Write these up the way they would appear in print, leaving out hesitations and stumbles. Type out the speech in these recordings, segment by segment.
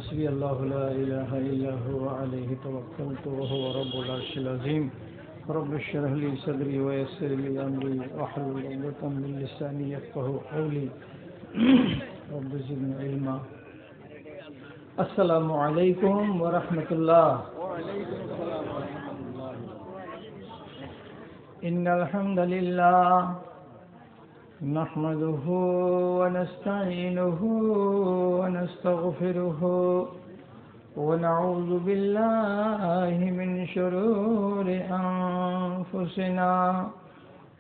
حسبي الله لا إله إلا هو عليه توكلت وهو رب العرش العظيم رب اشرح لي صدري ويسر لي أمري واحلل عقدة من لساني يفقهوا قولي رب زدني علما. السلام عليكم ورحمة الله. إن الحمد لله نحمده ونستعينه ونستغفره ونعوذ بالله من شرور أنفسنا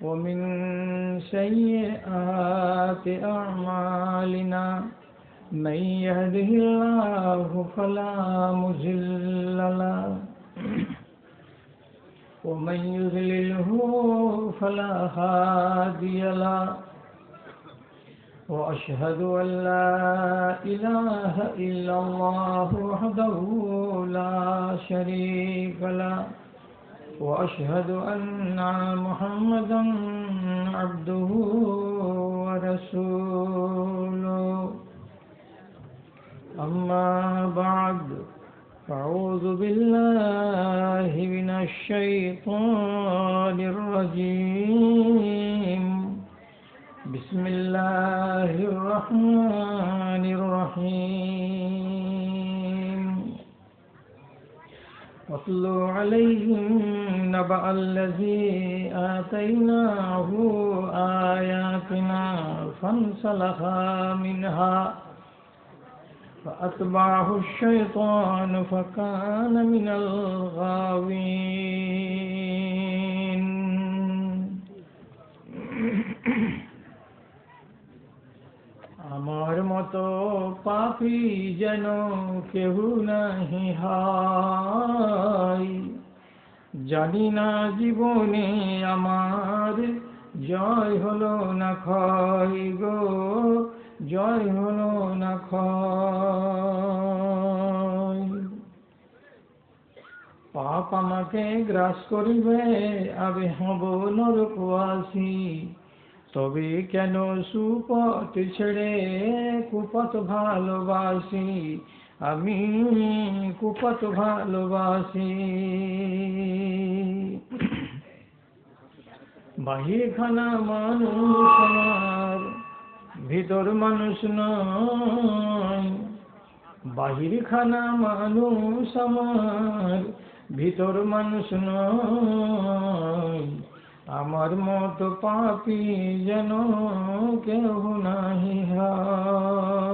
ومن سيئات أعمالنا من يهده الله فلا مضل له ومن يضلله فلا هادي له وأشهد أن لا إله إلا الله وحده لا شريك له وأشهد أن محمدا عبده ورسوله. أما بعد أعوذ بالله من الشيطان الرجيم. بسم الله الرحمن الرحيم. واتل عليهم نبأ الذي آتيناه آياتنا فانسلخ منها فأتبعه الشيطان فكان من الغاوين. আমার মতো পাপী যেন কেহ নাহি হয়, জানি না জীবনে আমার জয় হলো না ক্ষয় গো, জয় হলো না ক্ষয়। পাপ আমাকে গ্রাস করিবে, আমি হব নরকবাসী, তবে কেন সুপথ ছেড়ে কুপথ ভালোবাসি, আমি কুপথ ভালোবাসি। বাহির খানা মানুষ আমার, ভিতর মানুষ নয়, বাহির খানা মানুষ আমার, ভিতর মানুষ নয়। আমার মতো পাপী যেন কেহ নাহি হয়।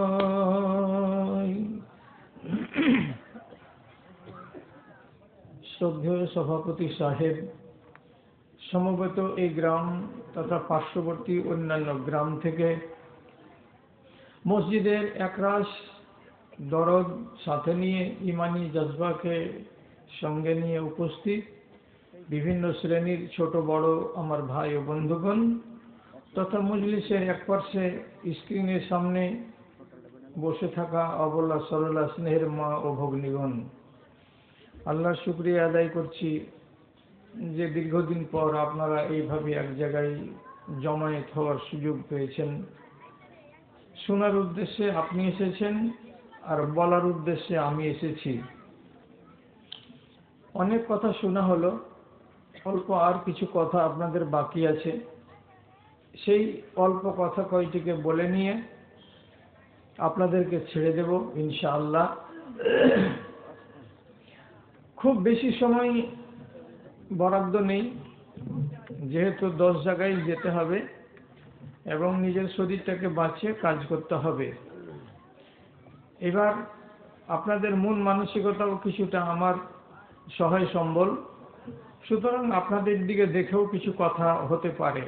শ্রদ্ধেয় সভাপতি সাহেব, সমবেত এই গ্রাম তথা পার্শ্ববর্তী অন্যান্য গ্রাম থেকে মসজিদের একরাশ দরদ সাথে নিয়ে ইমানি জজবাকে সঙ্গে নিয়ে উপস্থিত বিভিন্ন শ্রেণীর ছোট বড় আমার ভাই ও বন্ধুগণ তথা মজলিসের এক পার্শ্বে স্ক্রিনের সামনে বসে থাকা অবলা সরলা স্নেহের মা ও ভগ্নীগণ, আল্লাহর শুকরিয়া আদায় করছি যে দীর্ঘদিন পর আপনারা এইভাবে এক জায়গায় জমায়েত হওয়ার সুযোগ পেয়েছেন। শোনার উদ্দেশ্যে আপনি এসেছেন আর বলার উদ্দেশ্যে আমি এসেছি। অনেক কথা শোনা হলো, অল্প আর কিছু কথা আপনাদের বাকি আছে। সেই অল্প কথা কয়টিকে বলে নিয়ে আপনাদেরকে ছেড়ে দেব ইনশাআল্লাহ। খুব বেশি সময় বরাদ্দ নেই, যেহেতু 10 জায়গায় যেতে হবে এবং নিজের শরীরটাকে বাঁচিয়ে কাজ করতে হবে। এবার আপনাদের মন মানসিকতাও কিছুটা আমার সহায় সম্বল, সুতরাং আপনাদের দিকে দেখেও কিছু কথা হতে পারে।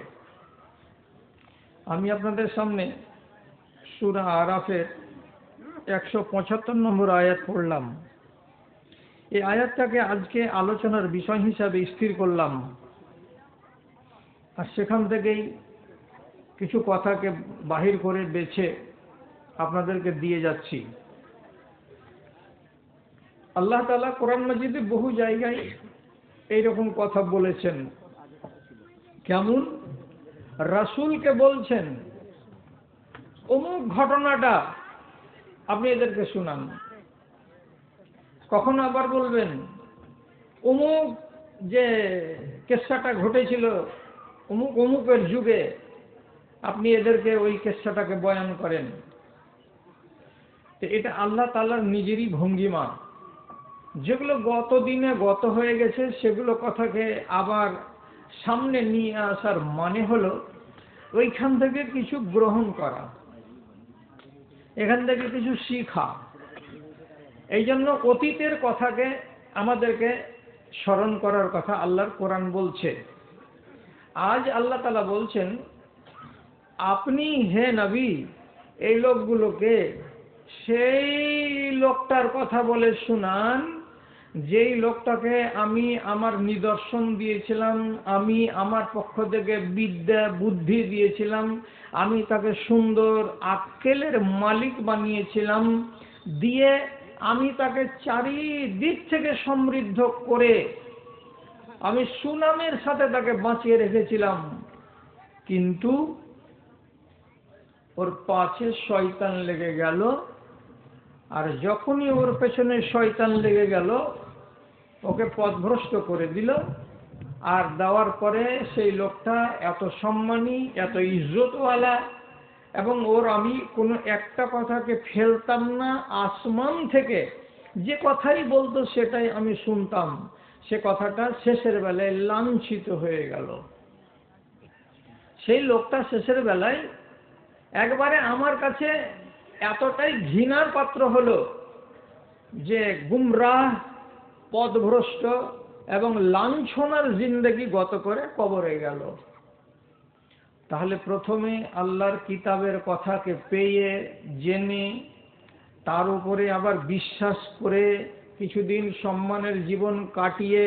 আমি আপনাদের সামনে সূরা আরাফের 175 নম্বর আয়াত পড়লাম। এই আয়াতটাকে আজকে আলোচনার বিষয় হিসাবে স্থির করলাম, আর সেখান থেকেই কিছু কথাকে বাহির করে বেছে আপনাদেরকে দিয়ে যাচ্ছি। আল্লাহ তাআলা কোরআন মাজিদে বহু জায়গায় এইরকম কথা বলেছেন। কেমন? রাসূলকে বলছেন অমুক ঘটনাটা আপনি এদেরকে শুনান, কখনো আবার বলবেন অমুক যে কেসটাটা ঘটেছিল অমুক অমুকের যুগে, আপনি এদেরকে ওই কেসটাটাকে বয়ান করেন। তো এটা আল্লাহ তাআলার নিজেরই ভঙ্গিমা। যেগুলো গত দিনে গত হয়ে গেছে সেগুলো কথাকে আবার সামনে নিয়ে আসার মানে হলো ওইখান থেকে কিছু গ্রহণ করা, এখান থেকে কিছু শিখা। এই জন্য অতীতের কথাকে আমাদেরকে স্মরণ করার কথা আল্লাহর কোরআন বলছে। আজ আল্লাহ তাআলা বলছেন, আপনি হে নবী এই লোকগুলোকে সেই লোকটার কথা বলে শুনান যেই লোকটাকে আমি আমার নিদর্শন দিয়েছিলাম, আমি আমার পক্ষ থেকে বিদ্যা বুদ্ধি দিয়েছিলাম, আমি তাকে সুন্দর আক্কেলের মালিক বানিয়েছিলাম, দিয়ে আমি তাকে চারিদিক থেকে সমৃদ্ধ করে আমি সুনামের সাথে তাকে বাঁচিয়ে রেখেছিলাম। কিন্তু ওর পাছে শয়তান লেগে গেল, আর যখনই ওর পেছনে শয়তান লেগে গেল ওকে পথভ্রষ্ট করে দিল। আর দেওয়ার পরে সেই লোকটা এত সম্মানী, এত ইজ্জতওয়ালা, এবং ওর আমি কোনো একটা কথাকে ফেলতাম না, আসমান থেকে যে কথাই বলতো সেটাই আমি শুনতাম, সে কথাটা শেষের বেলায় লাঞ্ছিত হয়ে গেল। সেই লোকটা শেষের বেলায় একবারে আমার কাছে এতটাই ঘৃণার পাত্র হলো যে গুমরাহ, পথভ্রষ্ট এবং লাঞ্ছনার জিন্দেগি গত করে কবরে গেল। তাহলে প্রথমে আল্লাহর কিতাবের কথাকে পেয়ে জেনে তার উপরে আবার বিশ্বাস করে কিছুদিন সম্মানের জীবন কাটিয়ে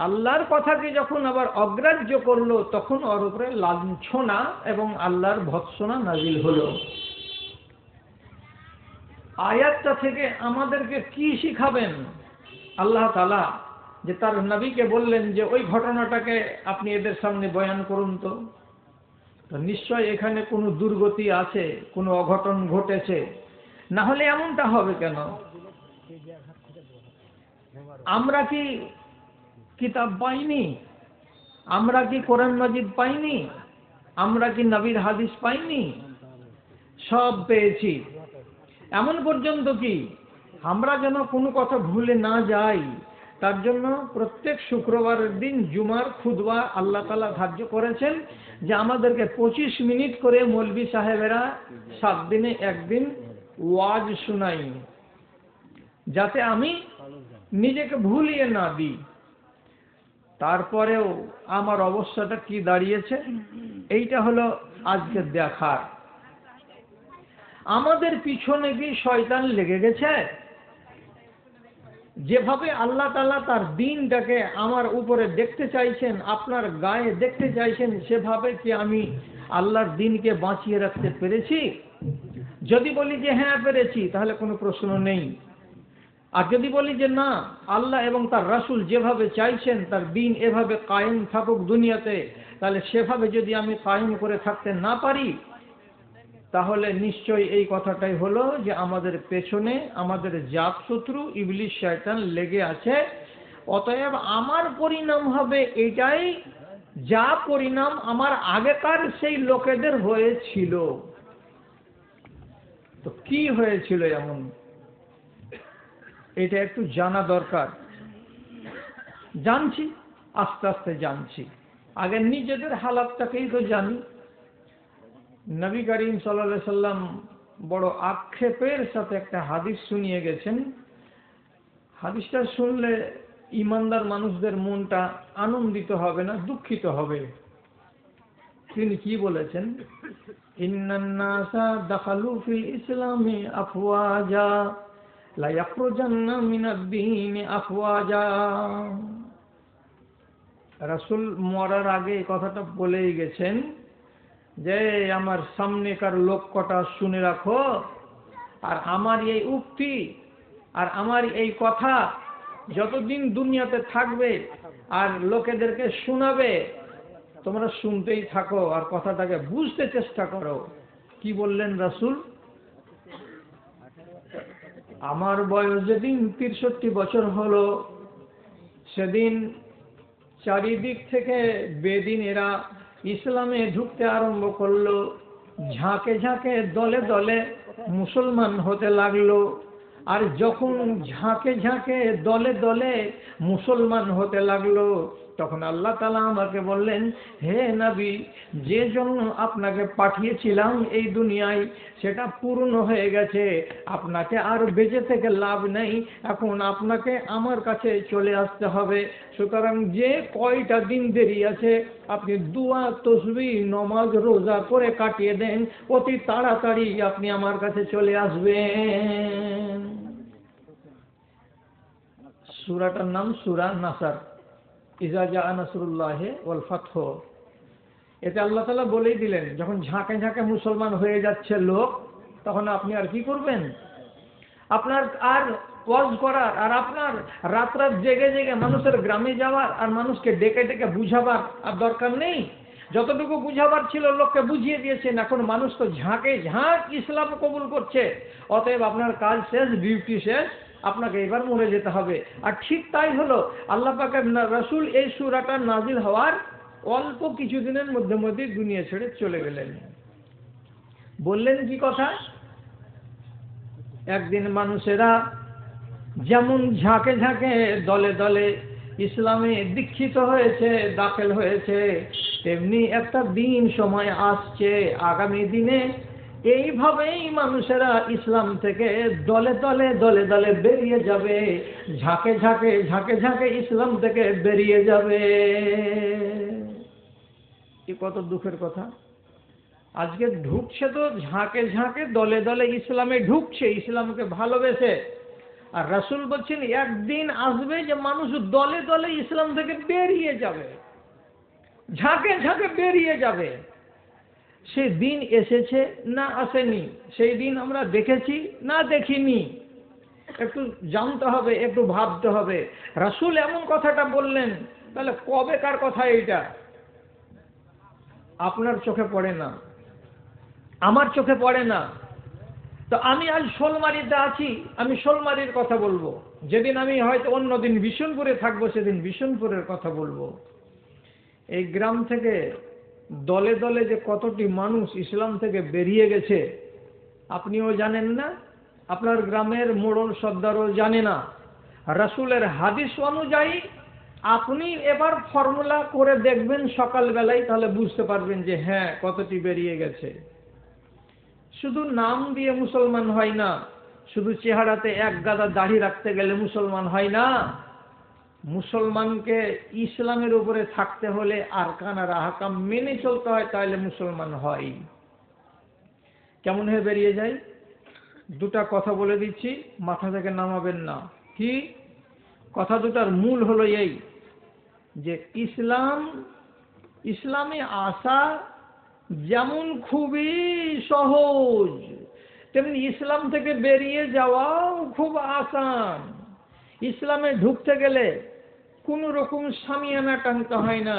আল্লাহর কথাকে যখন আবার অগ্রাহ্য করলো তখন ওর উপরে লাঞ্ছনা এবং আল্লাহর ভৎসনা নাজিল হলো। আয়াতটা থেকে আমাদেরকে কি শিখাবেন আল্লাহ তাআলা? যে তার নবীকে বললেন যে ওই ঘটনাটাকে আপনি এদের সামনে বয়ান করুন। তো নিশ্চয় এখানে কোনো দুর্গতি আছে, কোনো অঘটন ঘটেছে, না হলে এমনটা হবে কেন? আমরা কি কিতাব পাইনি? আমরা কি কোরআন মাজিদ পাইনি? আমরা কি নবীর হাদিস পাইনি? সব পেয়েছি। এমন পর্যন্ত কি আমরা যেন কোনো কথা ভুলে না যাই তার জন্য প্রত্যেক শুক্রবারের দিন জুমার খুতবা আল্লাহ তাআলা ধার্য করেছেন যে আমাদেরকে 25 মিনিট করে মৌলভী সাহেবেরা 7 দিনে একদিন ওয়াজ শোনাই, যাতে আমি নিজেকে ভুলিয়ে না দিই। তারপরেও আমার অবস্থাটা কি দাঁড়িয়েছে এইটা হলো আজকে দেখার। আমাদের পিছনে কি শয়তান লেগে গেছে? যেভাবে আল্লাহ তাআলা তার দ্বীনটাকে আমার উপরে দেখতে চাইছেন, আপনার গায়ে দেখতে চাইছেন, সেভাবে কি আমি আল্লাহর দ্বীনকে বাঁচিয়ে রাখতে পেরেছি? যদি বলি যে হ্যাঁ পেরেছি তাহলে কোনো প্রশ্ন নেই। আর যদি বলি যে না, আল্লাহ এবং তার রাসূল যেভাবে চাইছেন তার দ্বীন এভাবে কায়েম থাকুক দুনিয়াতে, তাহলে সেভাবে যদি আমি কায়েম করে থাকতে না পারি তাহলে নিশ্চয়ই এই কথাটাই হলো যে আমাদের পেছনে আমাদের জাতশত্রু ইবলিস শয়তান লেগে আছে। অতএব আমার পরিণাম হবে এটাই যা পরিণাম আমার আগেকার সেই লোকেদের হয়েছিল। তো কি হয়েছিল এমন, এটা একটু জানা দরকার। জানছি, আস্তে আস্তে জানছি। আগে নিজেদের হালাতটাকেই তো জানি। নবী করিম সাল্লাল্লাহু আলাইহি সাল্লাম বড় আক্ষেপের সাথে একটা হাদিস শুনিয়ে গেছেন। হাদিসটা শুনলে ইমানদার মানুষদের মনটা আনন্দিত হবে না, দুঃখিত হবে। তিনি কি বলেছেন? ইন্নান নাসা দাখালু ফিল ইসলামি আফওয়াজা লা ইয়াখরুজান্না মিনাদ দীনি আফওয়াজা। রাসূল মরার আগে এই কথাটা বলেই গেছেন যে আমার সামনেকার লোক কটা শুনে রাখো, আর আমার এই উক্তি আর আমার এই কথা যতদিন দুনিয়াতে থাকবে আর লোকেদেরকে শোনাবে তোমরা শুনতেই থাকো আর কথাটাকে বুঝতে চেষ্টা করো। কি বললেন রাসূল? আমার বয়স যেদিন 63 বছর হলো, সেদিন চারিদিক থেকে বেদিনেরা ইসলামে ঢুকতে আরম্ভ করলো। ঝাঁকে ঝাঁকে দলে দলে মুসলমান হতে লাগলো। আর যখন ঝাঁকে ঝাঁকে দলে দলে মুসলমান হতে লাগলো, তখন আল্লাহ তাআলা আমাকে বললেন, হে নবী, যে জন্য আপনাকে পাঠিয়েছিলাম এই দুনিয়ায় সেটা পূর্ণ হয়ে গেছে। আপনাকে আর বেঁচে থেকে লাভ নেই, এখন আপনাকে আমার কাছে চলে আসতে হবে। সুতরাং যে কয়টা দিন দেরি আছে, আপনি দুয়া তসবিহ নমাজ রোজা করে কাটিয়ে দেন, অতি তাড়াতাড়ি আপনি আমার কাছে চলে আসবেন। সূরাটার নাম সূরা নাসর, ইজা জা নাসরুল্লাহি ওয়াল ফাতহ। এতে আল্লাহ তাআলা বলেই দিলেন, যখন ঝাঁকে ঝাঁকে মুসলমান হয়ে যাচ্ছে লোক, তখন আপনি আর কি করবেন? আপনার আর ওয়াজ করার, আর আপনার রাত রাত জেগে জেগে মানুষের গ্রামে যাওয়ার আর মানুষকে ডেকে ডেকে বুঝাবার আর দরকার নেই। যতটুকু বুঝাবার ছিল লোককে বুঝিয়ে দিয়েছেন। এখন মানুষ তো ঝাঁকে ঝাঁক ইসলাম কবুল করছে। অতএব আপনার কাজ শেষ, ডিউটি শেষ, আপনাকে এবার মরে যেতে হবে। আর ঠিক তাই হলো। আল্লাহ পাকের রাসূল এই সূরাটা নাজিল হওয়ার অল্প কিছুদিনের মধ্যে মধ্যেই দুনিয়া ছেড়ে চলে গেলেন। বললেন কি কথা? একদিন মানুষেরা যেমন ঝাঁকে ঝাঁকে দলে দলে ইসলামে দীক্ষিত হয়েছে, দাখিল হয়েছে, তেমনি একটা দিন সময় আসছে, আগামী দিনে এইভাবেই মানুষেরা ইসলাম থেকে দলে দলে দলে দলে বেরিয়ে যাবে, ঝাঁকে ঝাঁকে ঝাঁকে ঝাঁকে ইসলাম থেকে বেরিয়ে যাবে। কি কত দুঃখের কথা! আজকে ঢুকছে তো ঝাঁকে ঝাঁকে দলে দলে ইসলামে ঢুকছে, ইসলামকে ভালোবেসে। আর রাসূল বলছেন একদিন আসবে যে মানুষ দলে দলে ইসলাম থেকে বেরিয়ে যাবে, ঝাঁকে ঝাঁকে বেরিয়ে যাবে। সেই দিন এসেছে না আসেনি? সেই দিন আমরা দেখেছি না দেখিনি? একটু জানতে হবে, একটু ভাবতে হবে। রাসূল এমন কথাটা বললেন, তাহলে কবেকার কথা এইটা? আপনার চোখে পড়ে না, আমার চোখে পড়ে না। তো আমি আজ শোলমারিতে আছি, আমি শোলমারির কথা বলবো। যেদিন আমি হয়তো অন্যদিন বিশনপুরে থাকবো, সেদিন বিশনপুরের কথা বলবো। এই গ্রাম থেকে দলে দলে যে কতটি মানুষ ইসলাম থেকে বেরিয়ে গেছে আপনিও জানেন না, আপনার গ্রামের মোড়ল সর্দারও জানে না। রাসূলের হাদিস অনুযায়ী আপনি এবার ফর্মুলা করে দেখবেন সকালবেলায়, তাহলে বুঝতে পারবেন যে হ্যাঁ কতটি বেরিয়ে গেছে। শুধু নাম দিয়ে মুসলমান হয় না, শুধু চেহারাতে এক গাদা দাড়ি রাখতে গেলে মুসলমান হয় না। মুসলমানকে ইসলামের উপরে থাকতে হলে আরকান আর আহকাম মেনে চলতে হয়, তাহলে মুসলমান হয়। কেমন হয়ে বেরিয়ে যায়? দুটা কথা বলে দিচ্ছি, মাথা থেকে নামাবেন না। কি কথা? দুটার মূল হলো এই যে ইসলামে আসা যেমন খুবই সহজ, তেমনি ইসলাম থেকে বেরিয়ে যাওয়াও খুব আসান। ইসলামে ঢুকতে গেলে কোন রকম শামিয়ানা টানতে হয় না,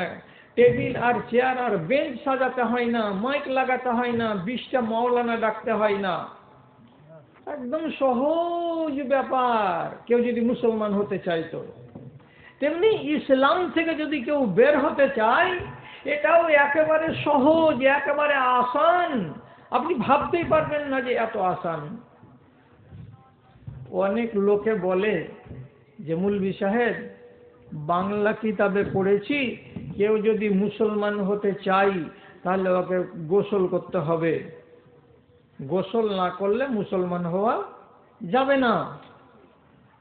টেবিল আর চেয়ার আর বেঞ্চ সাজাতে হয় না, মাইক লাগাতে হয় না, 20টা মাওলানা ডাকতে হয় না। একদম সহজ ব্যাপার কেউ যদি মুসলমান হতে চাইতো। তেমনি ইসলাম থেকে যদি কেউ বের হতে চায়, এটাও একেবারে সহজ, একেবারে আসান। আপনি ভাবতেই পারবেন না যে এত আসান। অনেক লোকে বলে যে মৌলভী সাহেব, বাংলা কিতাবে পড়েছি কেউ যদি মুসলমান হতে চাই তাহলে ওকে গোসল করতে হবে, গোসল না করলে মুসলমান হওয়া যাবে না।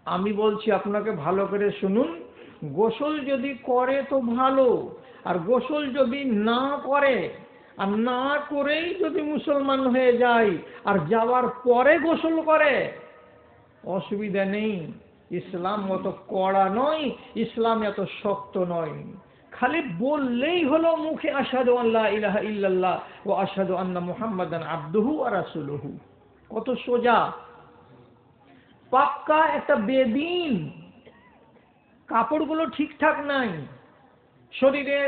আমি বলছি আপনাকে ভালো করে শুনুন, গোসল যদি করে তো ভালো, আর গোসল যদি না করে আর না করেই যদি মুসলমান হয়ে যায় আর যাওয়ার পরে গোসল করে, অসুবিধা নেই। ইসলাম অত কড়া নয়, ইসলাম এত শক্ত নয়। খালি বললেই হলো মুখে আশহাদু আল্লা ইলাহা ইল্লাল্লাহ ওয়া আশহাদু আন্না মুহাম্মাদান আবদুহু ওয়া রাসূলুহু। কত সোজা, পাক্কা একটা বেদিন। কাপড়গুলো ঠিকঠাক নাই, শরীরে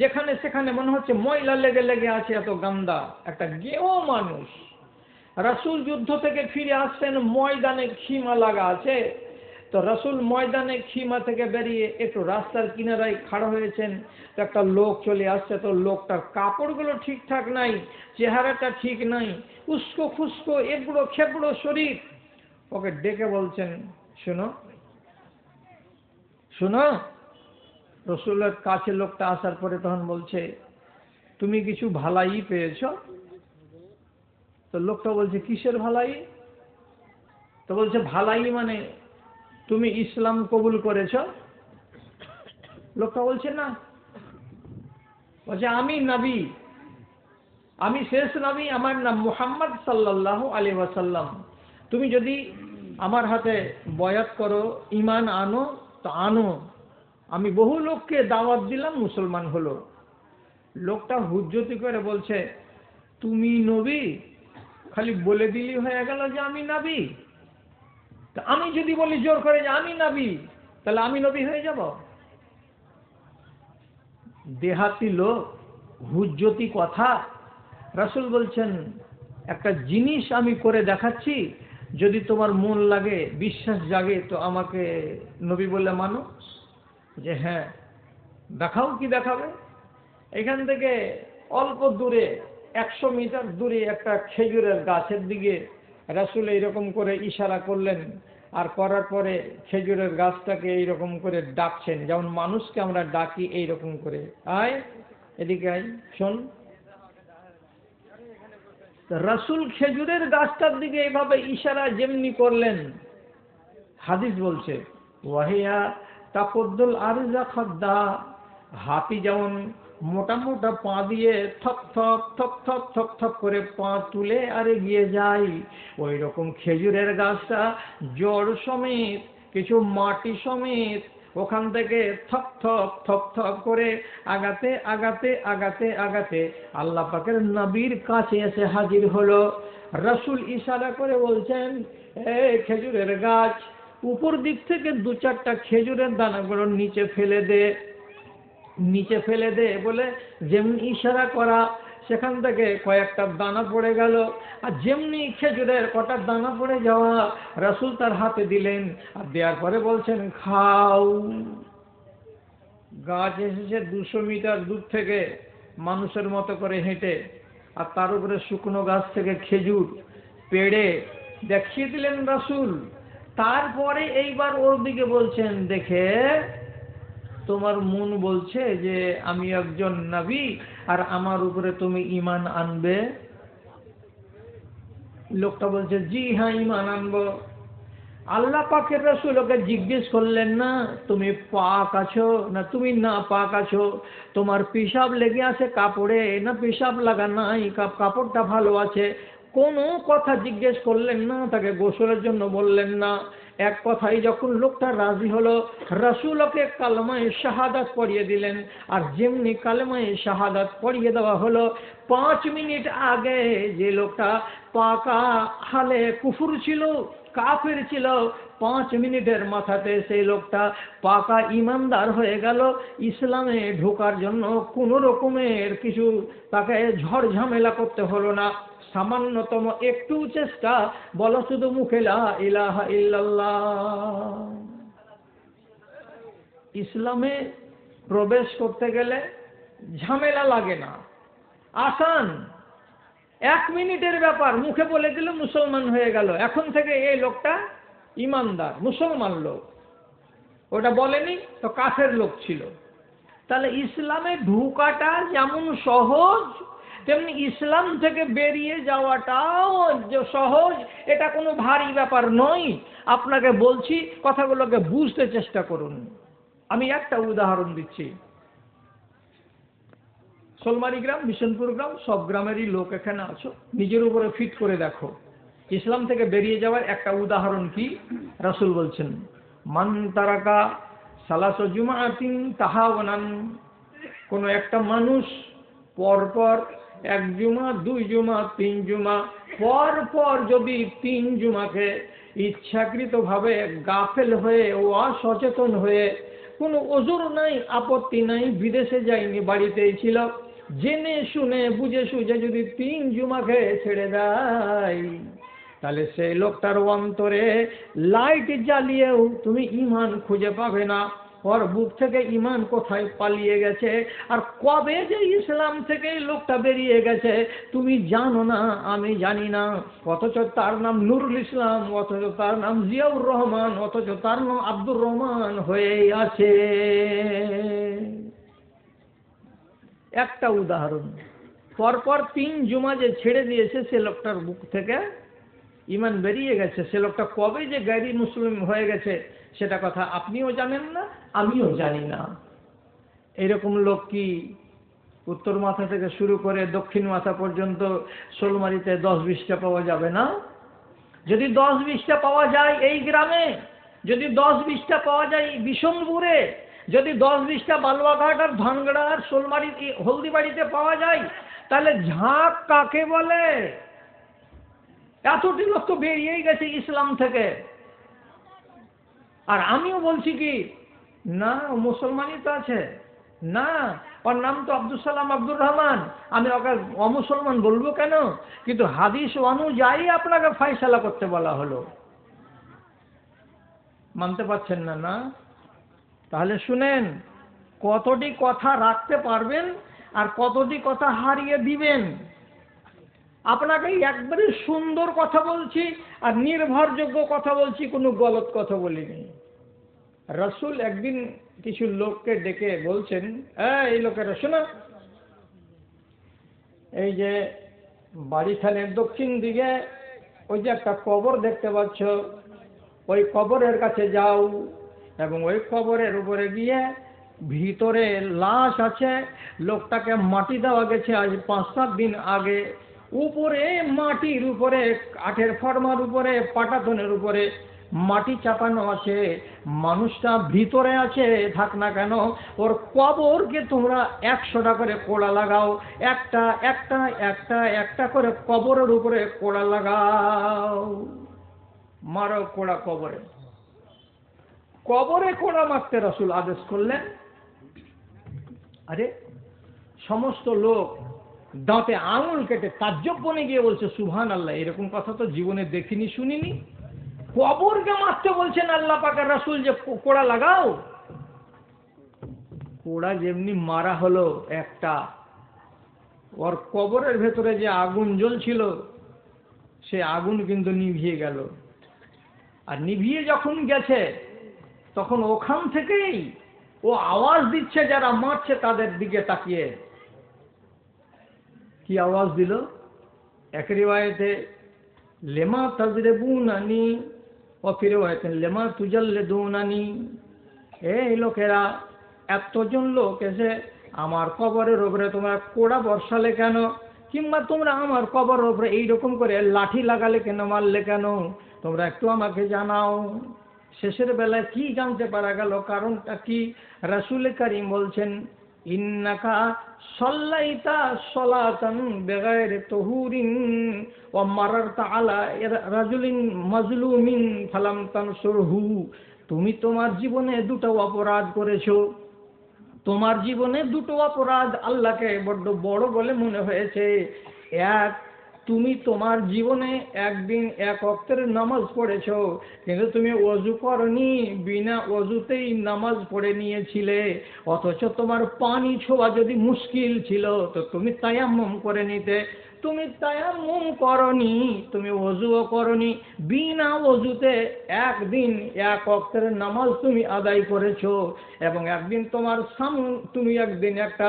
যেখানে সেখানে মনে হচ্ছে ময়লা লেগে লেগে আছে, এত গান্দা একটা গেও মানুষ। রাসূল যুদ্ধ থেকে ফিরে আসছেন, ময়দানে খিমা লাগা আছে। তো রাসূল ময়দানে খিমা থেকে বেরিয়ে একটু রাস্তার কিনারায় খাড়া হয়েছেন। তো একটা লোক চলে আসছে। তো লোকটার কাপড়গুলো ঠিকঠাক নাই, চেহারাটা ঠিক নাই, উস্কো খুস্কো এবড়ো খেবড়ো শরীর। ওকে ডেকে বলছেন, শোনো শোনো। রাসূলের কাছে লোকটা আসার পরে তখন বলছে, তুমি কিছু ভালাই পেয়েছ? তো লোকটা বলছে, কিসের ভালাই? তো বলছে, ভালাই মানে তুমি ইসলাম কবুল করেছ? লোকটা বলছে, না। বলছে, আমি নবী, আমি শেষ নবী, আমার নাম মুহাম্মদ সাল্লাল্লাহু আলাইহি ওয়াসাল্লাম। তুমি যদি আমার হাতে বয়াত করো, ঈমান আনো তো আনো। আমি বহু লোককে দাওয়াত দিলাম, মুসলমান হলো। লোকটা হুজ্জতি করে বলছে, তুমি নবী? খালি বলে দিলি হয়ে গেল যে আমি নবী? তা আমি যদি বলি জোর করে যে আমি নবী, তাহলে আমি নবী হয়ে যাব? দেহাতি লোক, হুজ্জতি কথা। রাসূল বলছেন, একটা জিনিস আমি করে দেখাচ্ছি, যদি তোমার মন লাগে, বিশ্বাস জাগে, তো আমাকে নবী বলে মানো। যে হ্যাঁ, দেখাও, কি দেখাবে? এখান থেকে অল্প দূরে 100 মিটার দূরে একটা খেজুরের গাছের দিকে রাসূল এইরকম করে ইশারা করলেন। আর করার পরে খেজুরের গাছটাকে এইরকম করে ডাকছেন, যেমন মানুষকে আমরা ডাকি এইরকম করে, আয় এদিকে আয়, শোন। রাসূল খেজুরের গাছটার দিকে এইভাবে ইশারা যেমনি করলেন, হাদিস বলছে, ওয়াহিয়া তাকুদ্দুল আরজা খাদ্দা, হাতি যেমন মোটা মোটা পা দিয়ে থপ থপ থপ থপ থপ থপ করে পা তুলে আর এগিয়ে যায়, ওই রকম খেজুরের গাছটা জড় সমেত, কিছু মাটি সমেত ওখান থেকে থপ থপ থপ থপ করে আগাতে আগাতে আগাতে আগাতে আল্লাহ পাকের নবীর কাছে এসে হাজির হলো। রাসূল ইশারা করে বলছেন, এই খেজুরের গাছ, উপর দিক থেকে 2-4টা খেজুরের দানাগুলো নিচে ফেলে দে, নিচে ফেলে দে বলে যেমনি ইশারা করা, সেখান থেকে কয়েকটা দানা পড়ে গেল। আর যেমনি খেজুরের কটা দানা পড়ে যাওয়া, রাসূল তার হাতে দিলেন। আর দেওয়ার পরে বলছেন, খাও। গাছ এসেছে 200 মিটার দূর থেকে মানুষের মতো করে হেঁটে, আর তার উপরে শুকনো গাছ থেকে খেজুর পেড়ে দেখিয়ে দিলেন রাসূল। তারপরে এইবার ওর দিকে বলছেন, দেখে তোমার মন বলছে যে আমি একজন নবী আর আমার উপরে তুমি ঈমান আনবে? লোকটা বলছে, জি হ্যাঁ, ঈমান আনবো। আল্লাহ পাকের রাসূল ওকে জিজ্ঞেস করলেন না তুমি পাক আছো না তুমি না পাক আছো, তোমার পেশাব লেগে আছে কাপড়ে না পেশাব লাগা নাই, কাপড়টা ভালো আছে, কোনো কথা জিজ্ঞেস করলেন না, তাকে গোসলের জন্য বললেন না। এক কথাই যখন লোকটা রাজি হলো, রাসূল ওকে কালেমায়ে শাহাদাত পড়িয়ে দিলেন। আর যেমনি কালেমায়ে শাহাদাত পড়িয়ে দেওয়া হলো, 5 মিনিট আগে যে লোকটা পাকা হালে কুফর ছিল, কাফের ছিল, 5 মিনিটের মাথাতে সেই লোকটা পাকা ইমানদার হয়ে গেল। ইসলামে ঢোকার জন্য কোনো রকমের কিছু তাকে ঝড় ঝামেলা করতে হলো না, সামান্যতম একটু চেষ্টা, বলো শুধু মুখে লা ইলাহা ইল্লাল্লাহ। ইসলামে প্রবেশ করতে গেলে ঝামেলা লাগে না, আসান, 1 মিনিটের ব্যাপার, মুখে বলে দিল মুসলমান হয়ে গেল। এখন থেকে এই লোকটা ইমানদার মুসলমান লোক, ওটা বলেনি তো কাফের লোক ছিল। তাহলে ইসলামে ঢোকাটা যেমন সহজ, তেমনি ইসলাম থেকে বেরিয়ে যাওয়াটাও সহজ। এটা কোনো ভারী ব্যাপার নয়। আপনাকে বলছি, কথাগুলোকে বুঝতে চেষ্টা করুন। আমি একটা উদাহরণ দিচ্ছি। সোলমারি গ্রাম, বিশনপুর গ্রাম, সব গ্রামেরই লোক এখানে আছো, নিজের উপরে ফিট করে দেখো। ইসলাম থেকে বেরিয়ে যাওয়ার একটা উদাহরণ কি রাসূল বলছেন, মান তারাকা সালাসা জুমাআতিন তাহাওয়ানান, কোনো একটা মানুষ পরপর 1 জুমা 2 জুমা 3 জুমা পর পর যদি 3 জুমাকে ইচ্ছাকৃতভাবে গাফেল হয়ে ও অসচেতন হয়ে, কোনো ওজর নাই, আপত্তি নাই, বিদেশে যায়নি, বাড়িতেই ছিল, জেনে শুনে বুঝে সুঝে যদি 3 জুমাকে ছেড়ে দেয়, তাহলে সেই লোকটার অন্তরে লাইট জ্বালিয়েও তুমি ঈমান খুঁজে পাবে না। ওর বুক থেকে ঈমান কোথায় পালিয়ে গেছে, আর কবে যে ইসলাম থেকে এই লোকটা বেরিয়ে গেছে তুমি জানো না, আমি জানি না। অথচ তার নাম নুরুল ইসলাম, অথচ তার নাম জিয়াউর রহমান, অথচ তার নাম আব্দুর রহমান হয়েই আছে। একটা উদাহরণ, পরপর 3 জুমা যে ছেড়ে দিয়েছে সে লোকটার বুক থেকে ঈমান বেরিয়ে গেছে। সে লোকটা কবে যে গায়রি মুসলিম হয়ে গেছে সেটা কথা আপনিও জানেন না, আমিও জানি না। এইরকম লোক কি উত্তর মাথা থেকে শুরু করে দক্ষিণ মাথা পর্যন্ত শোলমারিতে 10-20টা পাওয়া যাবে না? যদি 10-20টা পাওয়া যায় এই গ্রামে, যদি 10-20টা পাওয়া যায় বিশনপুরে, যদি 10-20টা বালুয়াঘাট আর ধানগড়া আর শোলমারি হলদিবাড়িতে পাওয়া যায়, তাহলে ঝাঁক কাকে বলে? এতটি লোক তো বেরিয়েই গেছে ইসলাম থেকে। আর আমিও বলছি কি না, মুসলমানই তো আছে না, ওর নাম তো আব্দুল সালাম আব্দুর রহমান, আমি ওকে অমুসলমান বলবো কেন? কিন্তু হাদিস অনুযায়ী আপনাকে ফয়সালা করতে বলা হলো, মানতে পারছেন না? না, তাহলে শুনেন, কতটি কথা রাখতে পারবেন আর কতটি কথা হারিয়ে দিবেন। আপনাকে একবারে সুন্দর কথা বলছি আর নির্ভরযোগ্য কথা বলছি, কোনো গলত কথা বলিনি। রাসূল একদিন কিছু লোককে ডেকে বলছেন, এই লোকেরা শোনো, এই যে বাড়িখানের দক্ষিণ দিকে ওই যে একটা কবর দেখতে পাচ্ছ, ওই কবরের কাছে যাও এবং ওই কবরের উপরে গিয়ে ভিতরে লাশ আছে, লোকটাকে মাটি দেওয়া গেছে আজ 5-7 দিন আগে, উপরে মাটির উপরে কাঠের ফর্মার উপরে পাটাতনের উপরে মাটি চাপানো আছে, মানুষটা ভিতরে আছে থাক না কেন, ওর কবরকে তোমরা 100টা করে কোড়া লাগাও, একটা একটা একটা একটা করে কবরের উপরে কোড়া লাগাও, মারো কোড়া কবরে। কবরে কোড়া মারতে রাসূল আদেশ করলেন। আরে সমস্ত লোক দাঁতে আঙুল কেটে তাজ্জব বনে গিয়ে বলছে সুবহানাল্লাহ, এরকম কথা তো জীবনে দেখিনি শুনিনি। কবরকে মারতে বলছেন আল্লাহ পাকের রাসূল যে কোড়া লাগাও। কোড়া যেমনি মারা হলো একটা, ওর কবরের ভেতরে যে আগুন জ্বলছিল সে আগুন কিন্তু নিভিয়ে গেল। আর নিভিয়ে যখন গেছে তখন ওখান থেকেই ও আওয়াজ দিচ্ছে যারা মারছে তাদের দিকে তাকিয়ে। কি আওয়াজ দিল? এক রিওয়ায়েতে লেমা তাজরিবুনানি, অফির রিওয়ায়েতে লেমা তুজাল্লিদুনানি, এই লোকেরা, এতজন লোক এসে আমার কবরের উপরে তোমরা কোড়া বর্ষালে কেন, কিংবা তোমরা আমার কবরের উপরে এইরকম করে লাঠি লাগালে কেন, মারলে কেন, তোমরা একটু আমাকে জানাও। শেষের বেলায় কি জানতে পারা গেল, কারণটা কি? রাসূল কারীম বলছেন, ইন্নাকা সাল্লাইতা সালাতান বিগাইরি তুহুরিন ওয়া মারারতা আলা রাজুলিন মাজলুমিন ফালাম তানসুরহু। তুমি তোমার জীবনে 2টো অপরাধ করেছো, তোমার জীবনে 2টো অপরাধ আল্লাহকে বড্ড বড় বলে মনে হয়েছে। এক, তুমি তোমার জীবনে একদিন 1 ওয়াক্তের নামাজ পড়েছো, কিন্তু তুমি ওযু করনি, বিনা ওযুতেই নামাজ পড়ে নিয়েছিলে। অথচ তোমার পানি ছোঁয়া যদি মুশকিল ছিল তো তুমি তায়াম্মুম করে নিতে, তুমি তায়াম্মুম করনি, তুমি ওযুও করনি, বিনা ওযুতে একদিন 1 ওয়াক্তের নামাজ তুমি আদায় করেছো। এবং একদিন তোমার তুমি একদিন একটা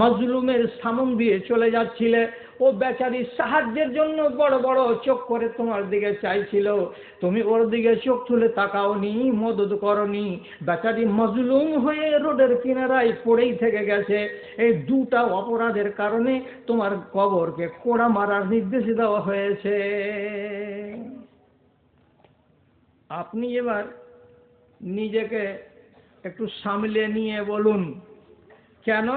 মাজলুমের সামন দিয়ে চলে যাচ্ছিলে, ও বেচারি সাহায্যের জন্য বড় বড় চোখ করে তোমার দিকে চাইছিল, তুমি ওর দিকে চোখ তুলে তাকাওনি, মদদ করনি, বেচারি মাজলুম হয়ে রোডের কিনারায় পড়েই থেকে গেছে। এই 2টা অপরাধের কারণে তোমার কবরকে কোড়া মারার নির্দেশ দেওয়া হয়েছে। আপনি এবার নিজেকে একটু সামলে নিয়ে বলুন, কেন?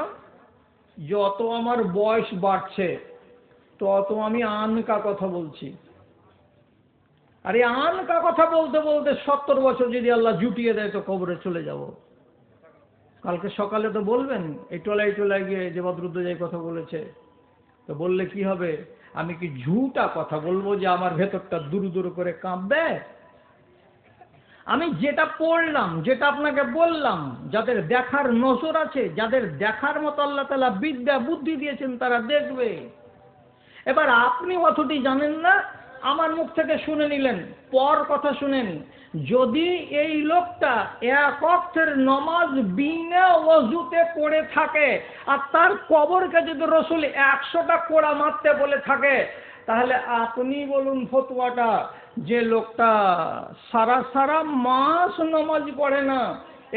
যত আমার বয়স বাড়ছে তত আমি আনকা কথা বলছি। আর এই আনকা কথা বলতে বলতে 70 বছর যদি আল্লাহ জুটিয়ে দেয় তো কবরে চলে যাব। কালকে সকালে তো বলবেন এই টোলায় গিয়ে যে বদরুদ্দোজা কথা বলেছে, তো বললে কি হবে? আমি কি ঝুটা কথা বলবো যে আমার ভেতরটা দুরু দুরু করে কাঁপবে? আমি যেটা পড়লাম, যেটা আপনাকে বললাম, যাদের দেখার নজর আছে, যাদের দেখার মতো আল্লাহ তাআলা বিদ্যা বুদ্ধি দিয়েছেন, তারা দেখবে। এবার আপনি অতটি জানেন না, আমার মুখ থেকে শুনে নিলেন, পর কথা শুনেন। যদি এই লোকটা এক ওয়াক্তের নমাজ বিনা ওযুতে পড়ে থাকে আর তার কবরকে যদি রাসূল 100টা কোড়া মারতে বলে থাকে, তাহলে আপনি বলুন ফতোয়াটা, যে লোকটা সারা সারা মাস নামাজ পড়ে না,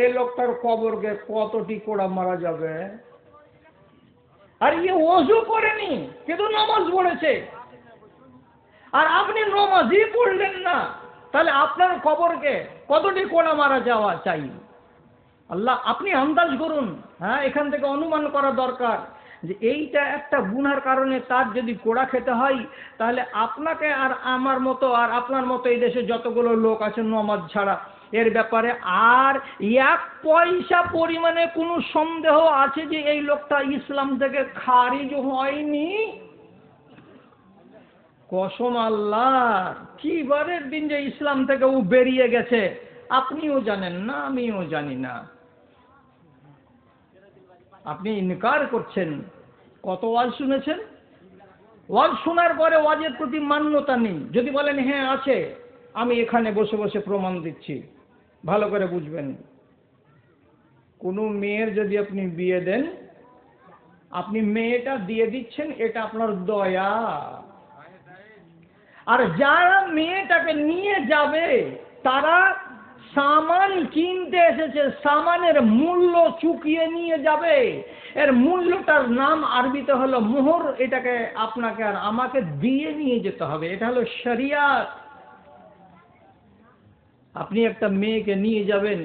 এই লোকটার কবরকে কতটি কোড়া মারা যাবে? আর ইয়ে ওযু করেনি কিন্তু নামাজ পড়েছে, আর আপনি নামাজই পড়লেন না, তাহলে আপনার কবরকে কতটি কোড়া মারা যাওয়া চাই? আল্লাহ, আপনি আন্দাজ করুন। হ্যাঁ, এখান থেকে অনুমান করা দরকার যে এইটা একটা গুনার কারণে তার যদি কোড়া খেতে হয়, তাহলে আপনাকে আর আমার মতো আর আপনার মতো এই দেশে যতগুলো লোক আছে নামাজ ছাড়া, এর ব্যাপারে আর এক পয়সা পরিমাণে কোনো সন্দেহ আছে যে এই লোকটা ইসলাম থেকে খারিজ হয়নি? কসম আল্লাহর, কি বারের দিন যে ইসলাম থেকে ও বেরিয়ে গেছে আপনিও জানেন না, আমিও জানি না। আপনি ইনকার করছেন। কত ওয়াজ শুনেছেন? ওয়াজ শোনার পরে ওয়াজের প্রতি মান্যতা নেই। যদি বলেন হ্যাঁ আছে, আমি এখানে বসে বসে প্রমাণ দিচ্ছি। ভালো করে বুঝবেন, কোনো মেয়ের যদি আপনি বিয়ে দেন, আপনি মেয়েটা দিয়ে দিচ্ছেন, এটা আপনার দয়া। আর যারা মেয়েটাকে নিয়ে যাবে তারা সামান কিনতে এসেছে, সামানের মূল্য চুকিয়ে নিয়ে যাবে। এর মূল্যটার নাম আরবিতে হলো মোহর। এটাকে আপনাকে আর আমাকে দিয়ে নিয়ে যেতে হবে। এটা হলো শরিয়াত। আপনি একটা মেয়েকে নিয়ে যাবেন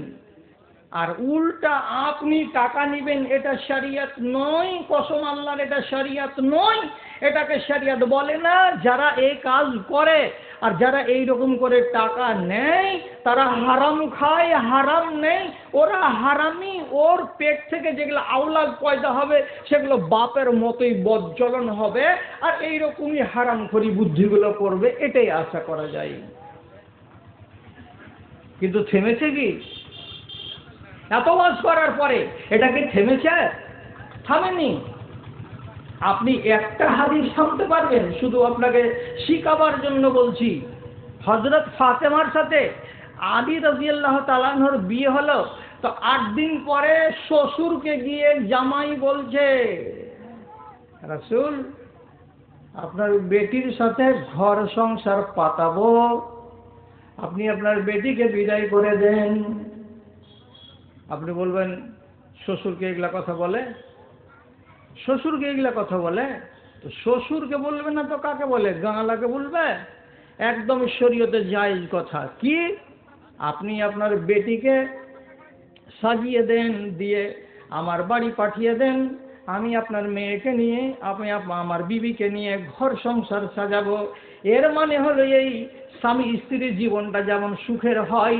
আর উল্টা আপনি টাকা নেবেন, এটা শরিয়ত নয়। কসম আল্লাহর, এটা শরিয়ত নয়। এটাকে শরিয়ত বলে না। যারা এই কাজ করে আর যারা এই রকম করে টাকা নেয়, তারা হারাম খায়, হারাম নেই। ওরা হারামি। ওর পেট থেকে যেগুলো আওলাদ পয়দা হবে সেগুলো বাপের মতোই বজ্জলন হবে, আর এইরকমই হারামখোরি বুদ্ধিগুলো করবে, এটাই আশা করা যায়। কিন্তু থেমেছে কি? এত ওয়াজ করার পরে এটা কি থেমেছে? থামেনি। আপনি একটা হাদিস থামতে পারবেন? শুধু আপনাকে শিখাবার জন্য বলছি। হযরত ফাতেমার সাথে আলী রাদিয়াল্লাহু তাআলা আনহুর বিয়ে হলো, তো 8 দিন পরে শ্বশুরকে গিয়ে জামাই বলছে, রাসূল, আপনার বেটির সাথে ঘর সংসার পাতাবো, আপনি আপনার বেটিকে বিদায় করে দেন। আপনি বলবেন শ্বশুরকে এগুলা কথা বলে? শ্বশুরকে এগুলা কথা বলে? তো শ্বশুরকে বলবে না তো কাকে বলে? গাঁলাকে বলবে? একদম শরীয়তে জায়েজ কথা। কি? আপনি আপনার বেটিকে সাজিয়ে দেন, দিয়ে আমার বাড়ি পাঠিয়ে দেন, আমি আপনার মেয়েকে নিয়ে, আমি আমার বিবিকে নিয়ে ঘর সংসার সাজাবো। এর মানে হলো এই, স্বামী স্ত্রীর জীবনটা যেমন সুখের হয়,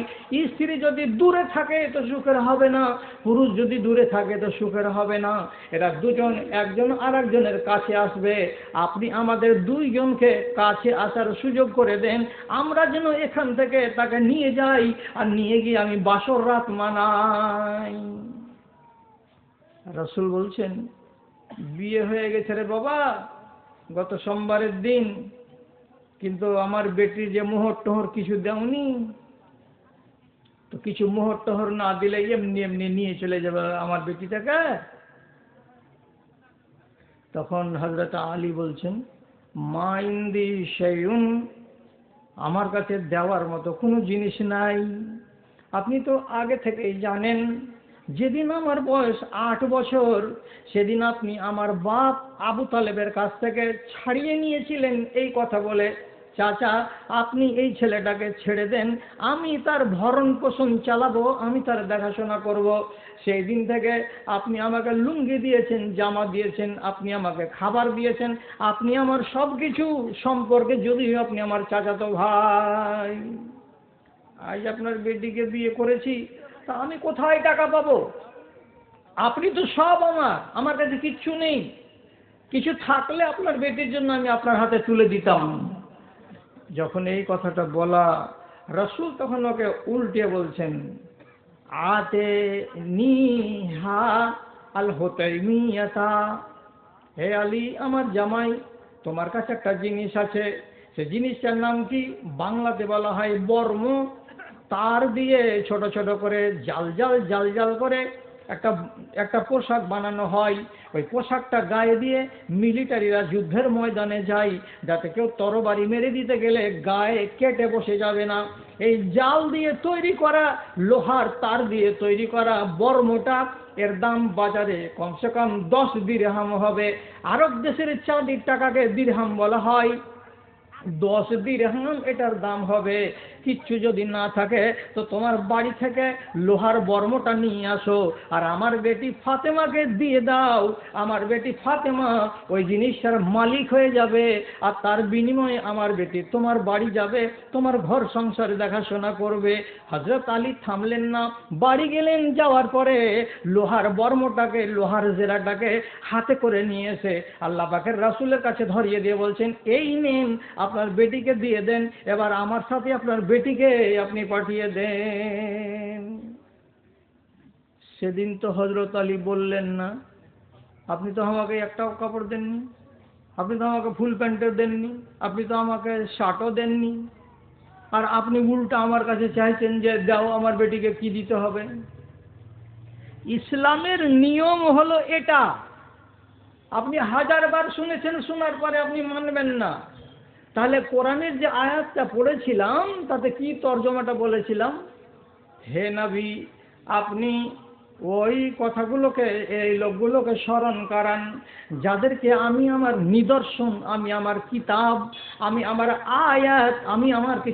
স্ত্রী যদি দূরে থাকে তো সুখের হবে না, পুরুষ যদি দূরে থাকে তো সুখের হবে না। এরা দুজন একজন আর একজনের কাছে আসবে। আপনি আমাদের দুইজনকে কাছে আসার সুযোগ করে দেন, আমরা যেন এখান থেকে তাকে নিয়ে যাই, আর নিয়ে গিয়ে আমি বাসর রাত মানাই। রাসূল বলছেন, বিয়ে হয়ে গেছে রে বাবা গত সোমবারের দিন, কিন্তু আমার বেটির যে মোহর টোহর কিছু দেওনি। তো কিছু মোহর টোহর না দিলে এমনি এমনি নিয়ে চলে যাবে আমার বেটিটাকে? তখন হযরত আলী বলছেন, মা ইনদি শাইউন, আমার কাছে দেওয়ার মতো কোনো জিনিস নাই। আপনি তো আগে থেকেই জানেন, যেদিন আমার বয়স 8 বছর সেদিন আপনি আমার বাপ আবু তালেবের কাছ থেকে ছাড়িয়ে নিয়েছিলেন এই কথা বলে, চাচা আপনি এই ছেলেটাকে ছেড়ে দেন, আমি তার ভরণ পোষণ চালাবো, আমি তার দেখাশোনা করব। সেই দিন থেকে আপনি আমাকে লুঙ্গি দিয়েছেন, জামা দিয়েছেন, আপনি আমাকে খাবার দিয়েছেন, আপনি আমার সব কিছু সম্পর্কে, যদিও আপনি আমার চাচাতো ভাই। আজ আপনার বেটিকে বিয়ে করেছি, তা আমি কোথায় টাকা পাবো? আপনি তো সব আমার কাছে কিচ্ছু নেই, কিছু থাকলে আপনার বেটির জন্য আমি আপনার হাতে তুলে দিতাম। যখন এই কথাটা বলা, রাসূল তখন ওকে উল্টে বলছেন, আতে নিহা আল হুতাইমিয়াতা, হে আলী আমার জামাই, তোমার কাছে একটা জিনিস আছে, সে জিনিসটার নাম কি? বাংলাতে বলা হয় বর্ম। তার দিয়ে ছোট ছোট করে জাল জাল জাল জাল করে একটা একটা পোশাক বানানো হয়। ওই পোশাকটা গায়ে দিয়ে মিলিটারিরা যুদ্ধের ময়দানে যায়, যাতে কেউ তরবারি মেরে দিতে গেলে গায়ে কেটে বসে যাবে না। এই জাল দিয়ে তৈরি করা, লোহার তার দিয়ে তৈরি করা বর্মটা, এর দাম বাজারে কমসে কম 10 দিরহাম হবে। আরব দেশের চাঁদির টাকাকে দিরহাম বলা হয়। 10 দিরহাম এটার দাম হবে। কিচ্ছু যদি না থাকে তো তোমার বাড়ি থেকে লোহার বর্মটা নিয়ে আসো, আর আমার বেটি ফাতেমাকে দিয়ে দাও। আমার বেটি ফাতেমা ওই জিনিসটার মালিক হয়ে যাবে, আর তার বিনিময়ে আমার বেটি তোমার বাড়ি যাবে, তোমার ঘর সংসারে দেখাশোনা করবে। হযরত আলী থামলেন না, বাড়ি গেলেন। যাওয়ার পরে লোহার বর্মটাকে, লোহার জেরাটাকে হাতে করে নিয়ে এসে আল্লাহ পাকের রাসূলের কাছে ধরিয়ে দিয়ে বলছেন, এই নেন, আপনার বেটিকে দিয়ে দেন। এবার আমার সাথে আপনার বেটিকে আপনি পাঠিয়ে দেন। সেদিন তো হযরত আলী বললেন না, আপনি তো আমাকে একটাও কাপড় দেননি, আপনি তো আমাকে ফুল প্যান্টও দেননি, আপনি তো আমাকে শার্টও দেননি, আর আপনি উল্টা আমার কাছে চাইছেন যে দাও আমার বেটিকে কি দিতে হবে। ইসলামের নিয়ম হলো এটা। আপনি 1000 বার শুনেছেন, শোনার পরে আপনি মানবেন না। তাহলে কোরআনের যে আয়াতটা পড়েছিলাম তাতে কি তর্জমাটা বলেছিলাম? হে নবী, আপনি ওই কথাগুলোকে, এই লোকগুলোকে স্মরণ করান যাদেরকে আমি আমার নিদর্শন, আমি আমার কিতাব, আমি আমার আয়াত, আমি আমার কিছু